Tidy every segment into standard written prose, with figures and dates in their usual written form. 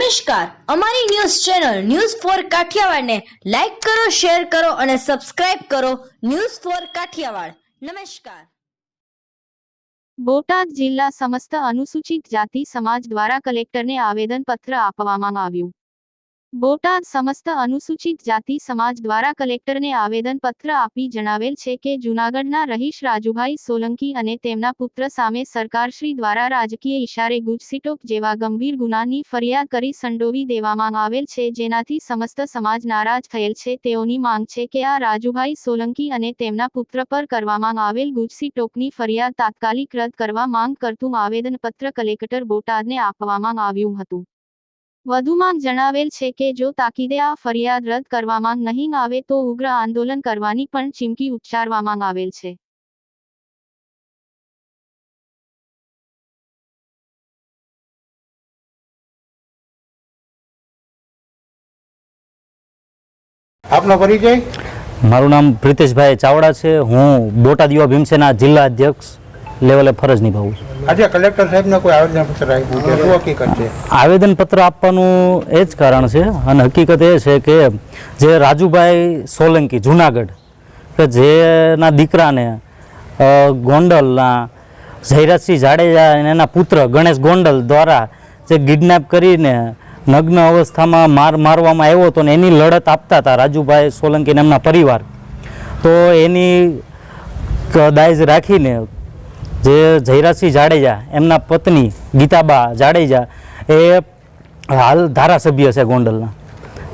નમસ્કાર, અમારી news channel news for Kathiyawad ને લાઈક કરો, શેર કરો અને સબસ્ક્રાઇબ કરો. News for Kathiyawad. નમસ્કાર. બોટાદ જિલ્લા સમસ્ત અનુસૂચિત જાતિ સમાજ દ્વારા કલેક્ટરને આવેદનપત્ર આપવામાં આવ્યું. બોટાદ સમસ્ત અનુસૂચિત જાતિ સમાજ દ્વારા કલેક્ટરને આવેદનપત્ર આપી જણાવેલ છે કે જૂનાગઢના રહીશ રાજુભાઈ સોલંકી અને તેમના પુત્ર સામે સરકારશ્રી દ્વારા રાજકીય ઇશારે ગુજસીટોક જેવા ગંભીર ગુનાની ફરિયાદ કરી સંડોવી દેવામાં આવેલ છે, જેનાથી સમસ્ત સમાજ નારાજ થયેલ છે. તેઓની માંગ છે કે આ રાજુભાઈ સોલંકી અને તેમના પુત્ર પર કરવામાં આવેલ ગુજસીટોકની ફરિયાદ તાત્કાલિક રદ કરવા માંગ કરતું આવેદનપત્ર કલેક્ટર બોટાદને આપવામાં આવ્યું હતું. વધુમાં જણાવેલ છે કે જો તાકીદે આ ફરિયાદ રદ કરવામાં નહીં આવે તો ઉગ્ર આંદોલન કરવાની પણ ચીમકી ઉચ્ચારવામાં આવેલ છે. આપનો પરિચય? મારું નામ પ્રિતેશભાઈ ચાવડા છે. હું બોટાદ યુવા ભીમસેના જિલ્લા અધ્યક્ષ લેવલે ફરજ નિભાવું છું. આજે કલેક્ટર સાહેબને કોઈ આવેદનપત્ર આપ્યું છે, શું હકીકત છે? આવેદનપત્ર આપવાનું એ જ કારણ છે અને હકીકત એ છે કે જે રાજુભાઈ સોલંકી જૂનાગઢ કે જેના દીકરાને ગોંડલના જયરાજસિંહ જાડેજા અને એના પુત્ર ગણેશ ગોંડલ દ્વારા જે કિડનેપ કરીને નગ્ન અવસ્થામાં મારવામાં આવ્યો હતો ને એની લડત આપતા હતા રાજુભાઈ સોલંકી એમના પરિવાર. તો એની દાયજ રાખીને જે જયરાજસિંહ જાડેજા એમના પત્ની ગીતાબા જાડેજા એ હાલ ધારાસભ્ય છે ગોંડલના,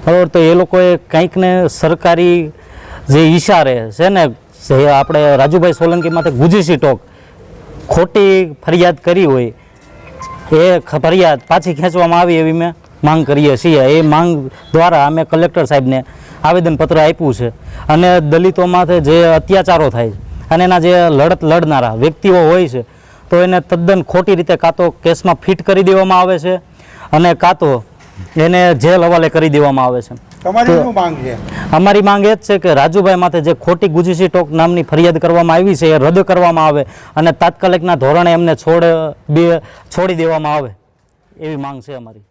બરાબર. તો એ લોકોએ કંઈક ને સરકારી જે ઈશારે છે ને આપણે રાજુભાઈ સોલંકી માટે ગુજસીટોક ખોટી ફરિયાદ કરી હોય એ ફરિયાદ પાછી ખેંચવામાં આવી એવી મેં માંગ કરીએ છીએ. એ માંગ દ્વારા અમે કલેક્ટર સાહેબને આવેદનપત્ર આપ્યું છે. અને દલિતો માથે જે અત્યાચારો થાય છે અને એના જે લડત લડનારા વ્યક્તિઓ હોય છે તો એને તદ્દન ખોટી રીતે કાં તો કેસમાં ફિટ કરી દેવામાં આવે છે અને કાં તો એને જેલ હવાલે કરી દેવામાં આવે છે. તમારી શું માંગ છે? અમારી માંગ એ જ છે કે રાજુભાઈ માથે જે ખોટી ગુજસીટોક નામની ફરિયાદ કરવામાં આવી છે એ રદ કરવામાં આવે અને તાત્કાલિકના ધોરણે એમને છોડી દેવામાં આવે એવી માંગ છે અમારી.